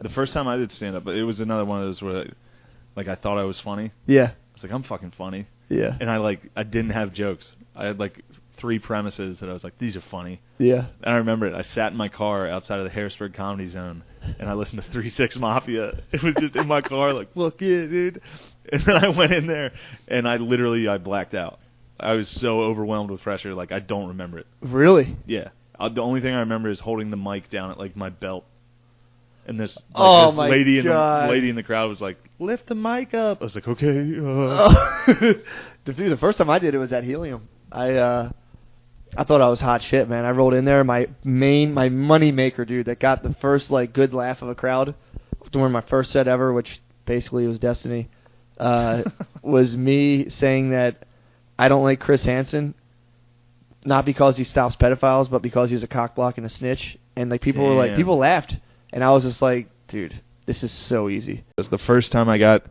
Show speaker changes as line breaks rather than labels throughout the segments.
The first time I did stand-up, it was another one of those where, like, I thought I was funny.
Yeah.
I was like, I'm fucking funny.
Yeah.
And I didn't have jokes. I had, like, 3 premises that I was like, these are funny.
Yeah.
And I remember it. I sat in my car outside of the Harrisburg Comedy Zone, and I listened to 3-6 Mafia. It was just in my car, like, fuck yeah, dude. And then I went in there, and I blacked out. I was so overwhelmed with pressure, like, I don't remember it.
Really?
Yeah. The only thing I remember is holding the mic down at, like, my belt. And this,
like,
this lady in the crowd was like, lift the mic up. I was like, okay.
Dude, the first time I did it was at Helium. I thought I was hot shit, man. I rolled in there. My money maker, dude, that got the first, like, good laugh of a crowd during my first set ever, which basically was Destiny, was me saying that I don't like Chris Hansen, not because he stops pedophiles, but because he's a cockblock and a snitch. And, like, people were like, people laughed. And I was just like, dude, this is so easy.
It was the first time I got,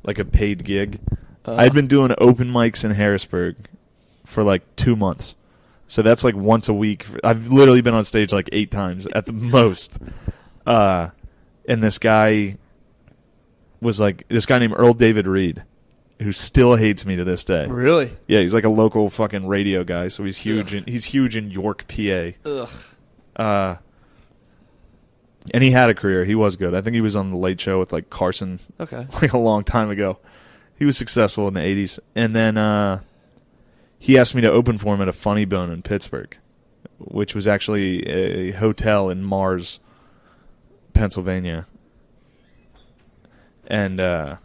like, a paid gig. I'd been doing open mics in Harrisburg for, like, 2 months. So that's, like, once a week. I've literally been on stage, like, 8 times at the most. And this guy was, like, this guy named Earl David Reed, who still hates me to this day.
Really?
Yeah, he's, like, a local fucking radio guy, so he's huge. He's huge in York, PA.
Ugh.
And he had a career. He was good. I think he was on the Late Show with, like, Carson, like, a long time ago. He was successful in the 80s. And then he asked me to open for him at a Funny Bone in Pittsburgh, which was actually a hotel in Mars, Pennsylvania. And,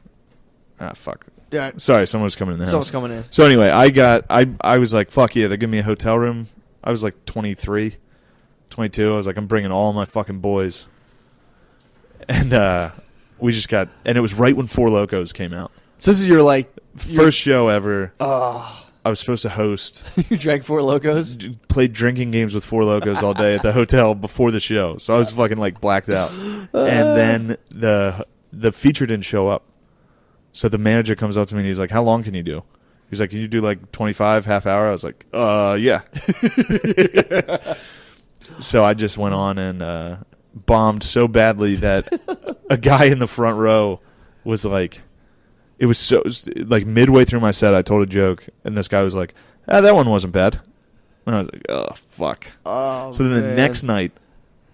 fuck.
Yeah.
Sorry, someone was coming in the house.
Someone's coming in.
So anyway, I was like, fuck yeah, they're giving me a hotel room. I was like 23, 22. I was like, I'm bringing all my fucking boys. And we just got, and it was right when Four Locos came out.
So this is your, like,
first show ever.
Oh.
I was supposed to host.
You drank Four Locos?
Played drinking games with Four Locos all day at the hotel before the show. So I was fucking, like, blacked out. And then the feature didn't show up. So the manager comes up to me and he's like, how long can you do? He's like, can you do like 25, half hour? I was like, yeah. So I just went on and bombed so badly that a guy in the front row was like, it was so, like, midway through my set, I told a joke, and this guy was like, that one wasn't bad. And I was like, oh, fuck.
Oh,
so then the next night,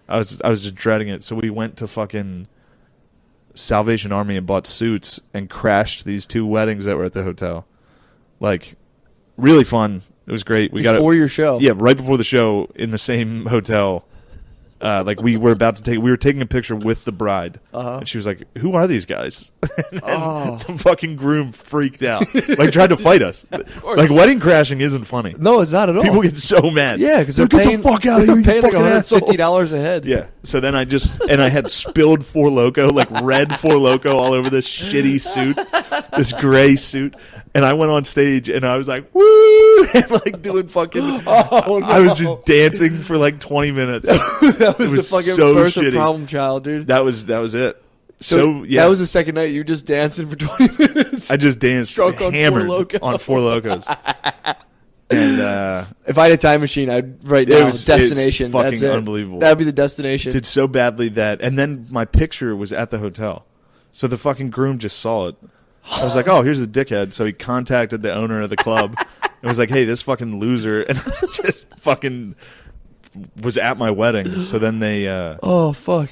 I was just dreading it. So we went to fucking Salvation Army and bought suits and crashed these 2 weddings that were at the hotel. Like, really fun. It was great. We got
before your show.
Yeah, right before the show in the same hotel. Like, we were taking a picture with the bride, and she was like, "Who are these guys?" And the fucking groom freaked out, like, tried to fight us. Like, wedding crashing isn't funny.
No, it's not at all.
People get so mad.
Yeah, because they're
get
paying,
the fuck out of here.
They're paying like $150 a head.
Yeah. So then I had spilled Four Loko, like red Four Loko, all over this shitty suit, this gray suit. And I went on stage and I was like, woo! And, like, doing fucking.
Oh, no.
I was just dancing for like 20 minutes.
That was the fucking
so
birth
shitty.
of Problem Child, dude.
That was it. So yeah.
That was the second night. You were just dancing for 20 minutes.
I just danced hammered on Four Locos. And
if I had a time machine, I'd write down destination.
It's fucking
That's it.
unbelievable.
That'd be the destination.
Did so badly that, and then my picture was at the hotel, so the fucking groom just saw it. I was like, oh, here's a dickhead. So he contacted the owner of the club and was like, hey, this fucking loser. And I just fucking was at my wedding. So then they...
oh, fuck.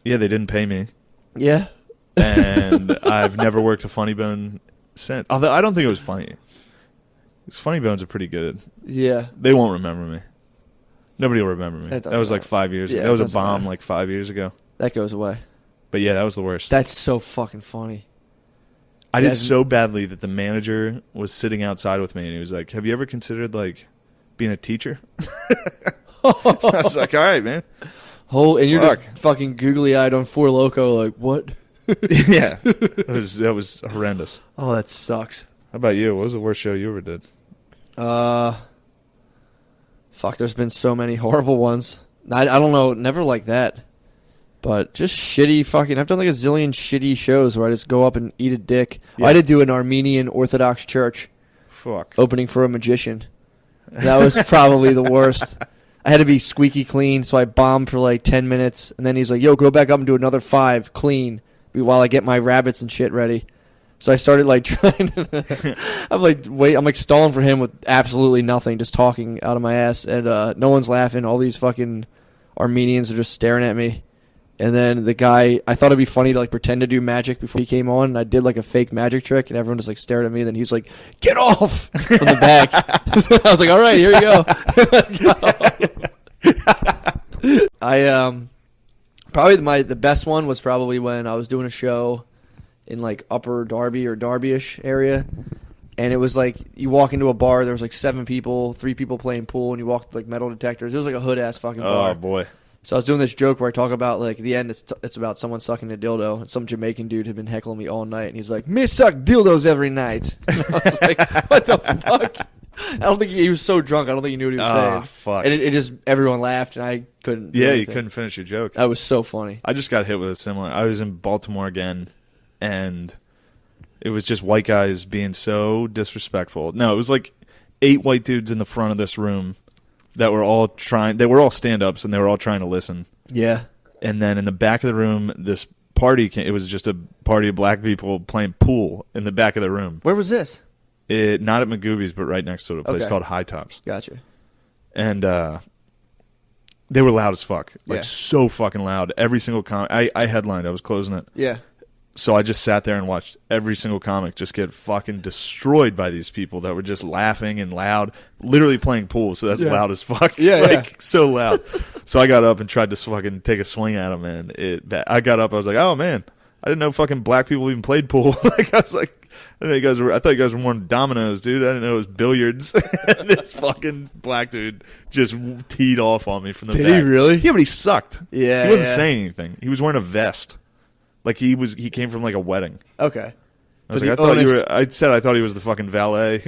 Yeah, they didn't pay me.
Yeah.
And I've never worked a Funny Bone since. Although I don't think it was funny. Funny Bones are pretty good.
Yeah.
They won't remember me. Nobody will remember me.
That
was like 5 years ago. That was a bomb like 5 years ago.
That goes away.
But yeah, that was the worst.
That's so fucking funny.
I did so badly that the manager was sitting outside with me, and he was like, have you ever considered, like, being a teacher? I was like, all right, man.
And you're just fucking googly-eyed on Four Loko, like, what?
Yeah. That was horrendous.
Oh, that sucks.
How about you? What was the worst show you ever did?
Fuck, there's been so many horrible ones. I don't know, never like that. But just shitty fucking... I've done like a zillion shitty shows where I just go up and eat a dick. Yeah. I did do an Armenian Orthodox church.
Fuck.
Opening for a magician. That was probably the worst. I had to be squeaky clean, so I bombed for like 10 minutes, and then he's like, yo, go back up and do another 5 clean while I get my rabbits and shit ready. So I started like trying to, I'm like stalling for him with absolutely nothing, just talking out of my ass, and no one's laughing. All these fucking Armenians are just staring at me. And then the guy, I thought it'd be funny to like pretend to do magic before he came on, and I did like a fake magic trick, and everyone just like stared at me, and then he was like, get off from the back. So I was like, all right, here you go. I probably the best one was probably when I was doing a show in like Upper Darby or Darby-ish area, and it was like you walk into a bar, there was like 7 people, 3 people playing pool, and you walk with like metal detectors. It was like a hood ass fucking bar.
Oh boy.
So I was doing this joke where I talk about, like, at the end, it's about someone sucking a dildo. And some Jamaican dude had been heckling me all night. And he's like, me suck dildos every night. And I was like, what the fuck? I don't think he was so drunk. I don't think he knew what he was saying.
Oh, fuck.
And it just, everyone laughed, and I couldn't do
Yeah, you
anything.
couldn't finish your joke.
That was so funny.
I just got hit with a similar. I was in Baltimore again, and it was just white guys being so disrespectful. No, it was like 8 white dudes in the front of this room that were all trying. They were all stand-ups, and they were all trying to listen.
Yeah.
And then in the back of the room, this party came. It was just a party of black people playing pool in the back of the room.
Where was this?
Not at Magooby's, but right next to it, a place
Okay.
called High Tops.
Gotcha.
And they were loud as fuck. Like,
Yeah.
so fucking loud. Every single comic. I headlined. I was closing it.
Yeah.
So I just sat there and watched every single comic just get fucking destroyed by these people that were just laughing and loud, literally playing pool. So that's
Yeah.
loud as fuck.
Yeah,
like, so loud. So I got up and tried to fucking take a swing at them, and I got up. I was like, oh man, I didn't know fucking black people even played pool. Like, I was like, I thought you guys were more dominoes, dude. I didn't know it was billiards. And this fucking black dude just teed off on me from the back.
Did he really?
Yeah, but he sucked.
Yeah.
He wasn't
yeah.
saying anything. He was wearing a vest. Like he came from like a wedding.
Okay.
I was like, I thought he was the fucking valet.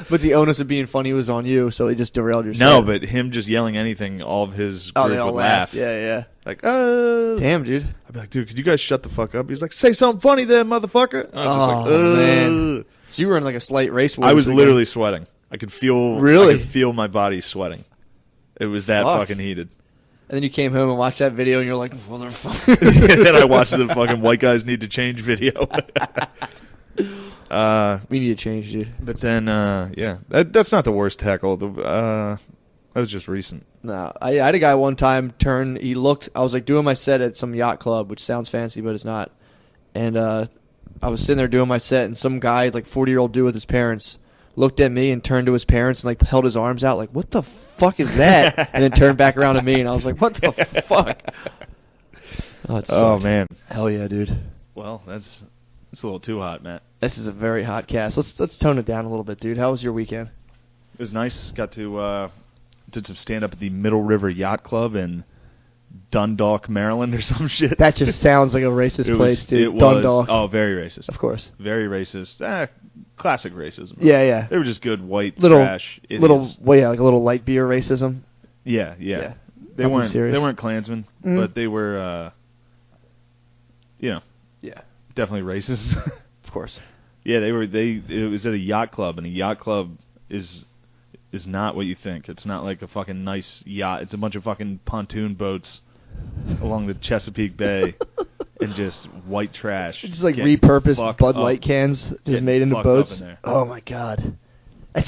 But the onus of being funny was on you, so he just derailed your
No,
set.
but him just yelling anything, all of his
Oh,
group
they all
would
laughed.
laugh.
Yeah, yeah.
Like,
Damn, dude.
I'd be like, dude, could you guys shut the fuck up? He was like, say something funny there, motherfucker. I was just like,
man. So you were in like a slight race war.
I was literally sweating. I could feel
Really?
I could feel my body sweating. It was that
Fuck.
fucking heated.
And then you came home and watched that video, and you're like, motherfucker.
And then I watched the fucking white guys need to change video.
We need to change, dude.
But then, yeah, that's not the worst heckle. That was just recent.
No, I had a guy one time turn. He looked. I was like doing my set at some yacht club, which sounds fancy, but it's not. And I was sitting there doing my set, and some guy, like 40-year-old dude with his parents, looked at me and turned to his parents and like held his arms out, like, "What the fuck is that?" And then turned back around to me, and I was like, "What the fuck?" Oh, it
Oh
sucked.
man.
Hell yeah, dude.
Well, that's a little too hot, Matt.
This is a very hot cast. Let's tone it down a little bit, dude. How was your weekend?
It was nice. Got to did some stand up at the Middle River Yacht Club in Dundalk, Maryland, or some shit.
That just sounds like a racist place, dude.
It was.
Dundalk.
Oh, very racist.
Of course.
Very racist. Classic racism.
Yeah, yeah.
They were just good white
Little,
trash idiots.
like a little light beer racism.
Yeah.
Yeah.
They
Nothing
weren't.
serious.
They weren't Klansmen, but they were.
Yeah.
Definitely racist.
Of course.
Yeah, they were. It was at a yacht club, and a yacht club is not what you think. It's not like a fucking nice yacht. It's a bunch of fucking pontoon boats along the Chesapeake Bay, and just white trash.
Just like
Getting
repurposed
fucked
Bud
up.
Light cans just
Getting
made into
fucked up
boats.
in there.
Oh my god.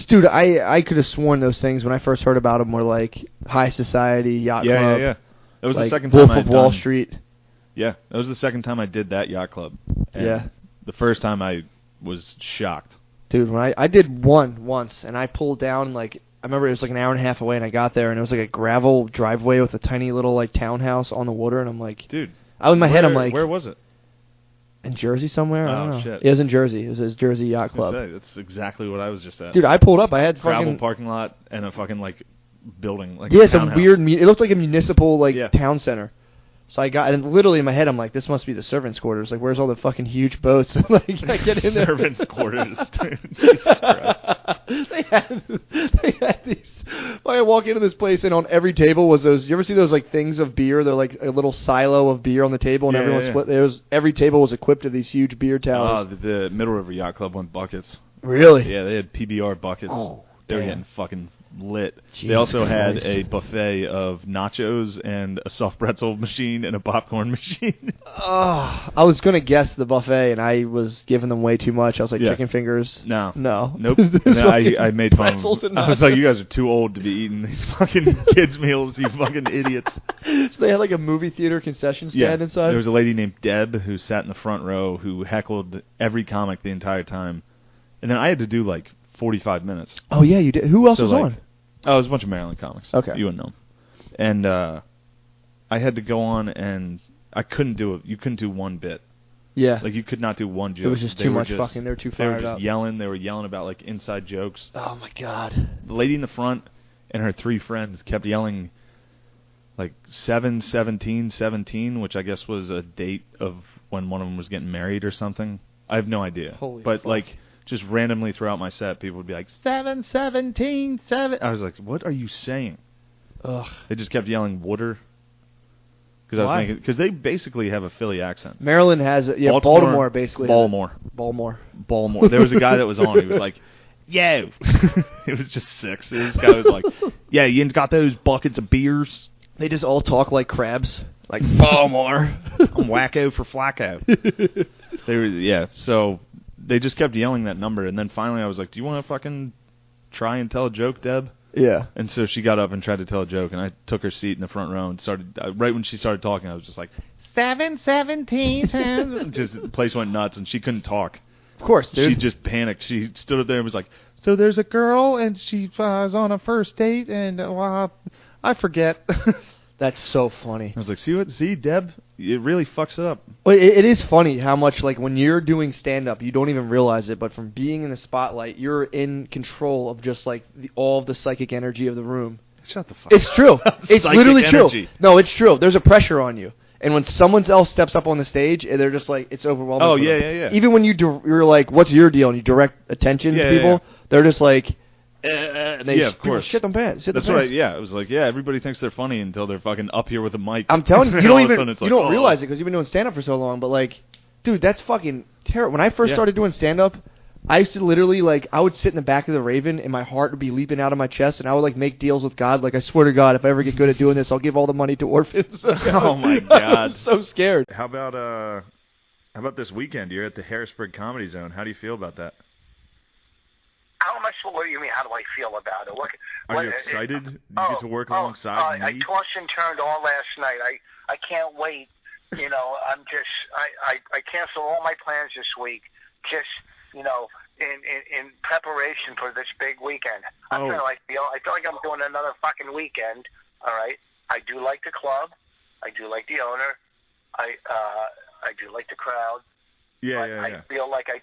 Dude, I could have sworn those things when I first heard about them were like high society yacht club.
Yeah. That was
like
the second
Wolf
time I
of
had
Wall
done-
Street.
Yeah, that was the second time I did that yacht club. And
Yeah.
The first time I was shocked.
Dude, when I did one once, and I pulled down, like, I remember it was like an hour and a half away, and I got there, and it was like a gravel driveway with a tiny little like townhouse on the water, and I'm like,
Dude.
in my head I'm like,
where was it?
in Jersey somewhere? I don't
Oh,
know.
shit.
It was in Jersey. It was his Jersey Yacht
I was gonna
Club.
say, that's exactly what I was just at.
Dude, I pulled up. I had
Gravel
fucking
parking lot and a fucking like building, like
yeah,
a
some
townhouse.
weird. It looked like a municipal like
Yeah.
town center. So I got, and literally in my head, I'm like, this must be the servants' quarters. Like, where's all the fucking huge boats? Like, I get in there.
Servants' quarters. Dude. Jesus Christ.
they had these. I walk into this place, and on every table was those. You ever see those like things of beer? They're like a little silo of beer on the table, and
Yeah,
everyone
yeah.
split. There was every table was equipped with these huge beer
Oh,
towers.
the Middle River Yacht Club went buckets.
Really?
Yeah, they had PBR buckets.
Oh,
they were
damn.
getting fucking lit. They
Jesus
also had
Christ.
a buffet of nachos and a soft pretzel machine and a popcorn machine.
Oh, I was gonna guess the buffet, and I was giving them way too much. I was like,
Yeah.
chicken fingers.
No.
No.
Nope. No, I made fun of
Pretzels
them.
and
I was like,
nachos.
you guys are too old to be eating these fucking kids' meals, you fucking idiots.
So they had like a movie theater concession stand inside.
There was a lady named Deb who sat in the front row who heckled every comic the entire time. And then I had to do like 45 minutes.
Oh yeah, you did. Who else
So,
was
like,
on?
Oh, it was a bunch of Maryland comics.
Okay.
You wouldn't know. And I had to go on, and I couldn't do it. You couldn't do one bit.
Yeah.
Like, you could not do one joke.
It was just
They
too
were
much fucking. They were too
They were
fired
just
up.
yelling. They were yelling about, like, inside jokes.
Oh my god.
The lady in the front and her 3 friends kept yelling, like, 7/17/17, which I guess was a date of when one of them was getting married or something. I have no idea.
Holy
but,
fuck.
like, just randomly throughout my set, people would be like, 7/17/7. I was like, what are you saying?
Ugh.
They just kept yelling water.
Why?
Because they basically have a Philly accent.
Maryland has it. Yeah, Baltimore basically.
Baltimore. There was a guy that was on. He was like, yo. It was just 6. This guy was like, yeah, you got those buckets of beers?
They just all talk like crabs. Like Baltimore.
I'm wacko for flacco. So they just kept yelling that number. And then finally I was like, do you want to fucking try and tell a joke, Deb?
Yeah.
And so she got up and tried to tell a joke, and I took her seat in the front row and started. Right when she started talking, I was just like, 7/17. Just the place went nuts, and she couldn't talk.
Of course, dude.
She just panicked. She stood up there and was like, "So there's a girl, and she was on a first date, and I forget."
That's so funny.
I was like, "See, Deb, it really fucks it up."
Well, it is funny how much, like, when you're doing stand-up, you don't even realize it, but from being in the spotlight, you're in control of just, like, all of the psychic energy of the room.
Shut the fuck
It's true. It's
Psychic
literally
energy.
true. No, it's true. There's a pressure on you. And when someone else steps up on the stage, they're just like, it's overwhelming.
Oh,
for
yeah,
them.
yeah, yeah.
Even when you're like, what's your deal? And you direct attention
Yeah,
to
yeah,
people,
yeah.
they're just like, and they
Yeah, of course.
shit them pants.
That's right. Yeah, it was like, yeah, everybody thinks they're funny until they're fucking up here with a mic.
I'm telling you,
And
you
all
don't
of a
even
sudden it's
you
like,
don't
oh.
realize it because you've been doing stand-up for so long. But like, dude, that's fucking terrible. When I first
Yeah.
started doing stand-up, I used to literally, like, I would sit in the back of the Raven and my heart would be leaping out of my chest, and I would, like, make deals with God. Like, I swear to God, if I ever get good at doing this, I'll give all the money to orphans.
Oh, my
I
God.
was so scared.
How about this weekend? You're at the Harrisburg Comedy Zone. How do you feel about that?
How much? What do you mean? How do I feel about it?
Are you excited? You get to work alongside me?
I tossed and turned all last night. I can't wait. You know, I'm just I cancel all my plans this week. Just, you know, in preparation for this big weekend. I feel like I'm doing another fucking weekend. All right. I do like the club. I do like the owner. I do like the crowd.
Yeah,
but
yeah.
I feel like I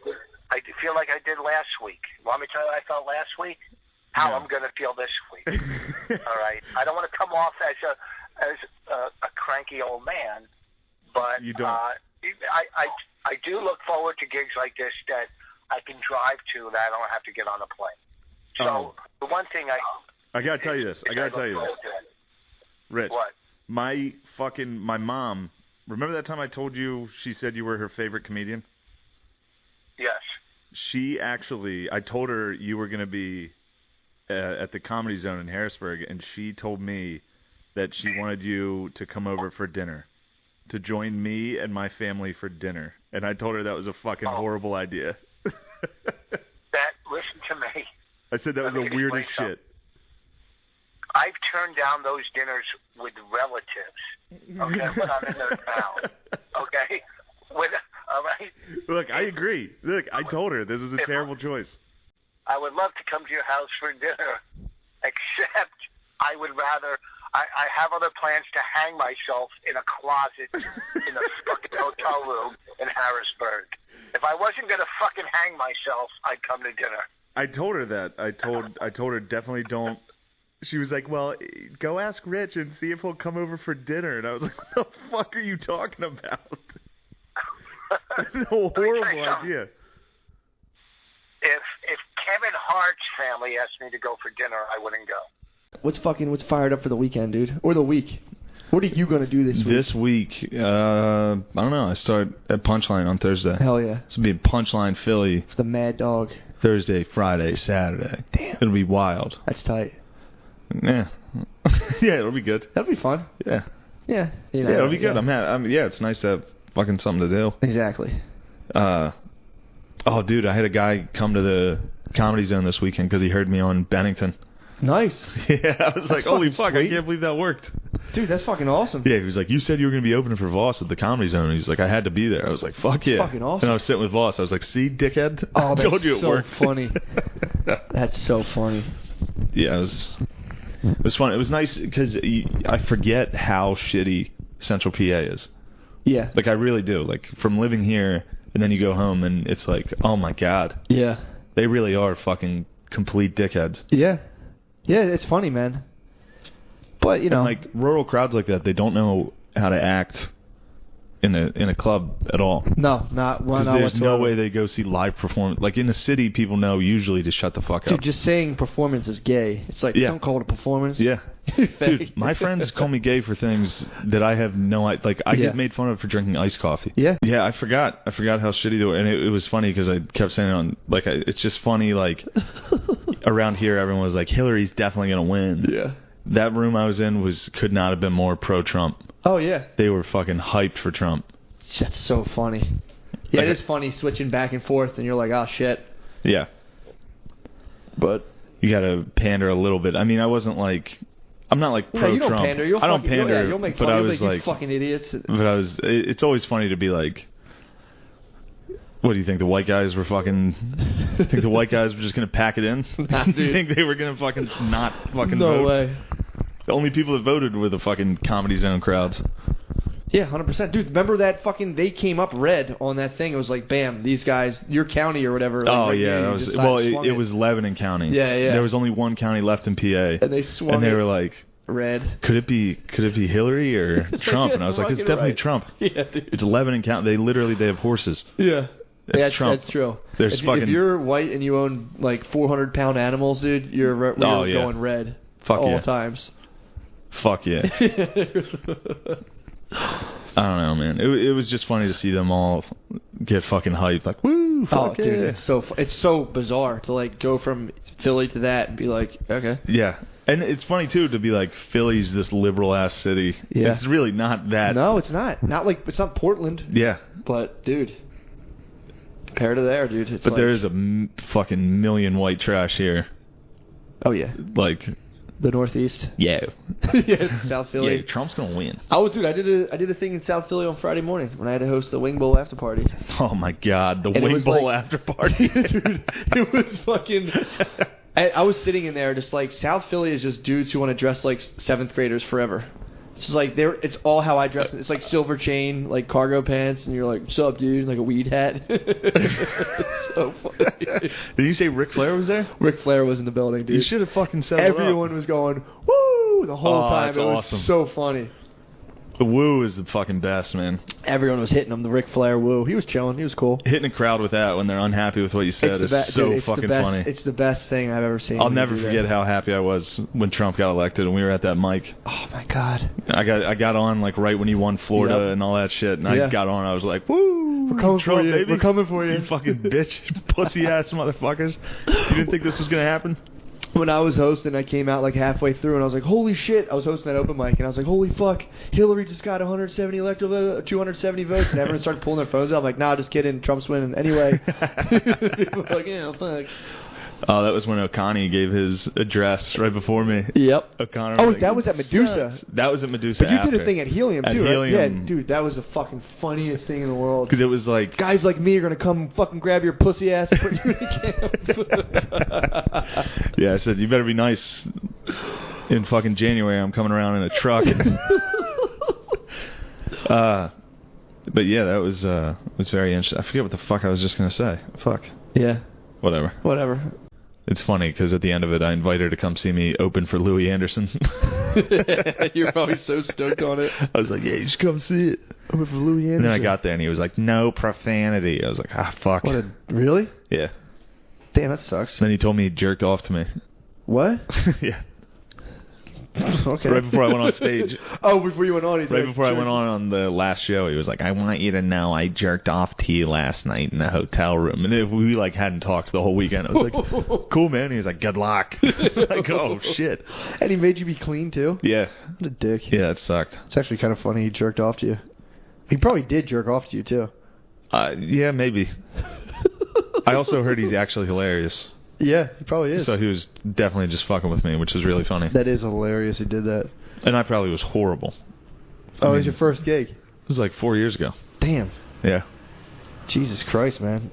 feel like I did last week. Want me to tell you how I felt last week? How I'm going to feel this week. All right. I don't want to come off as a cranky old man, but
You don't.
I do look forward to gigs like this that I can drive to, that I don't have to get on a plane. So the one thing I
gotta tell you this. Rich.
What?
My mom. Remember that time I told you she said you were her favorite comedian?
Yes.
I told her you were going to be at the Comedy Zone in Harrisburg, and she told me that she wanted you to come over for dinner, to join me and my family for dinner. And I told her that was a fucking horrible idea.
Listen to me.
I said that was the weirdest shit.
I've turned down those dinners with relatives. Okay, when I'm in their town. Okay, all right.
Look, I agree. Look, I told her this was a terrible choice.
I would love to come to your house for dinner, except I would rather. I have other plans to hang myself in a closet in a fucking hotel room in Harrisburg. If I wasn't gonna fucking hang myself, I'd come to dinner.
I told her that. I told her definitely don't. She was like, well, go ask Rich and see if he'll come over for dinner. And I was like, what the fuck are you talking about? That's a horrible idea.
If Kevin Hart's family asked me to go for dinner, I wouldn't go.
What's fired up for the weekend, dude? Or the week? What are you going to do this week?
This week, I don't know. I start at Punchline on Thursday.
Hell yeah.
It's going to be Punchline Philly
It's the Mad Dog.
Thursday, Friday, Saturday.
Damn.
It'll be wild.
That's tight.
Yeah. Yeah, it'll be good.
That'd be fun.
Yeah.
Yeah. You know,
Yeah, it'll be good. Yeah, it's nice to have fucking something to do.
Exactly.
Oh, dude, I had a guy come to the Comedy Zone this weekend because he heard me on Bennington.
Nice.
Yeah, I was like, holy fuck,
sweet.
I can't believe that worked.
Dude, that's fucking awesome.
Yeah, he was like, you said you were going to be opening for Voss at the Comedy Zone. And he's like, I had to be there. I was like, fuck yeah.
Fucking awesome.
And I was sitting with Voss. I was like, see, dickhead?
Oh,
I
that's
told you it
so
worked.
funny. That's so funny.
Yeah, it was fun. It was nice because I forget how shitty Central PA is.
Yeah.
Like, I really do. Like, from living here, and then you go home, and it's like, oh my god.
Yeah.
They really are fucking complete dickheads.
Yeah. Yeah, it's funny, man. But, you know.
And like, rural crowds like that, they don't know how to act in a club at all.
No, not
Because
not
there's
whatsoever.
no way they go see live performance. Like, in the city, people know usually to shut the fuck up.
Dude, just saying performance is gay. It's like,
Yeah.
don't call it a performance.
Yeah. Dude, my friends call me gay for things that I have no idea. Like, I get made fun of for drinking iced coffee.
Yeah.
Yeah, I forgot how shitty they were. And it was funny because I kept saying it on, like, it's just funny, like, around here, everyone was like, Hillary's definitely going to win.
Yeah.
That room I was in could not have been more pro-Trump.
Oh, yeah.
They were fucking hyped for Trump.
That's so funny. Yeah, it is funny switching back and forth, and you're like, oh, shit.
Yeah.
But
You got to pander a little bit. I mean, I'm not like pro-Trump.
you don't pander.
I don't pander,
you'll make
but
fun.
I
You'll
was
make
like,
you fucking idiots.
but it's always funny to be like, what do you think, the white guys were fucking, think the white guys were just going to pack it in?
Nah,
You
dude.
think they were going to fucking not fucking
No
vote?
way.
The only people that voted were the fucking Comedy Zone crowds.
Yeah, 100%. Dude, remember that fucking, they came up red on that thing. It was like, bam, these guys, your county or whatever. Like,
Oh,
right
yeah.
here,
That
you
was,
just
well,
swung
it was Lebanon County.
Yeah, yeah.
There was only one county left in PA.
And they swung
And they
it
were like,
red.
could it be Hillary or Trump? And I was like, it's
fucking
definitely
right.
Trump.
Yeah, dude.
It's Lebanon County. They have horses.
Yeah.
It's Trump.
That's true.
There's
If you're white and you own like 400-pound animals, dude, you're going red.
Fuck
all
yeah.
times.
Fuck yeah. I don't know, man. It was just funny to see them all get fucking hyped. Like, woo, fuck yeah.
Dude, it's so bizarre to like go from Philly to that and be like, okay.
Yeah. And it's funny, too, to be like, Philly's this liberal-ass city.
Yeah.
It's really not that.
No, it's not. It's not Portland.
Yeah.
But, dude, compared to there, dude, it's
But
like,
there is a fucking million white trash here.
Oh, yeah.
Like,
The Northeast.
yeah.
Yeah, South Philly.
Yeah, Trump's going to win.
Dude, I did a thing in South Philly on Friday morning when I had to host the Wing Bowl after party.
Oh, my God. The
And it
Wing
was
Bowl
like-
after party.
Dude, it was fucking... I was sitting in there just like, South Philly is just dudes who want to dress like 7th graders forever. It's like, it's all how I dress. It's like silver chain, like cargo pants, and you're like, what's up, dude? Like a weed hat. It's so funny.
Did you say Ric Flair was there?
Ric Flair was in the building, dude.
You should have fucking set it up.
Everyone was going, woo, the whole time.
That's
It was
awesome.
so funny.
The woo is the fucking best, man.
Everyone was hitting him, the Ric Flair woo. He was chilling. He was cool.
Hitting a crowd with that when they're unhappy with what you said is so fucking funny.
It's the best thing I've ever seen.
I'll
when you
never
do
forget
that.
how happy I was when Trump got elected and we were at that mic.
Oh, my God.
I got on like right when he won Florida
Yep.
and all that shit, and
Yeah.
I got on. I was like, "Woo,
We're coming
Trump,
for you.
baby.
We're coming for you."
You fucking bitch, pussy ass motherfuckers! You didn't think this was gonna happen?
When I was hosting, I came out like halfway through, and I was like, holy shit. I was hosting that open mic, and I was like, holy fuck. Hillary just got 170 electoral votes, 270 votes, and everyone started pulling their phones out. I'm like, nah, just kidding. Trump's winning anyway. People were like, yeah, fuck.
Oh, that was when O'Connor gave his address right before me.
Yep.
O'Connor.
Oh,
like,
that was at Medusa.
sucks. That was at Medusa.
But you
after.
did a thing at Helium,
At
too, right?
Helium.
Yeah, dude, that was the fucking funniest thing in the world.
Because it was like
Guys like me are going to come fucking grab your pussy ass and put you in camp.
yeah, I said you better be nice. In fucking January, I'm coming around in a truck. But yeah, that was very interesting. I forget what the fuck I was just gonna say. Fuck.
Yeah.
Whatever.
Whatever.
It's funny because at the end of it, I invited her to come see me open for Louis Anderson.
You're probably so stoked on it.
I was like, yeah, you should come see it.
Open for Louis Anderson.
And then I got there and he was like, no profanity. I was like, ah, fuck.
Really?
Yeah.
Damn, that sucks.
Then he told me he jerked off to me.
What?
Yeah.
Okay.
Right before I went on stage.
Oh, before you went on, he's
Right
like,
before I went on the last show, he was like, "I want you to know I jerked off to you last night in the hotel room." And if we like hadn't talked the whole weekend, I was like, "Cool, man." He was like, "Good luck." I was like, "Oh shit."
And he made you be clean too.
Yeah.
What a dick.
Yeah, it sucked.
It's actually kind of funny he jerked off to you. He probably did jerk off to you too.
Yeah, maybe. I also heard he's actually hilarious.
Yeah, he probably is.
So he was definitely just fucking with me, which was really funny.
That is hilarious. He did that.
And I probably was horrible.
It was your first gig.
It was like 4 years ago.
Damn.
Yeah.
Jesus Christ, man.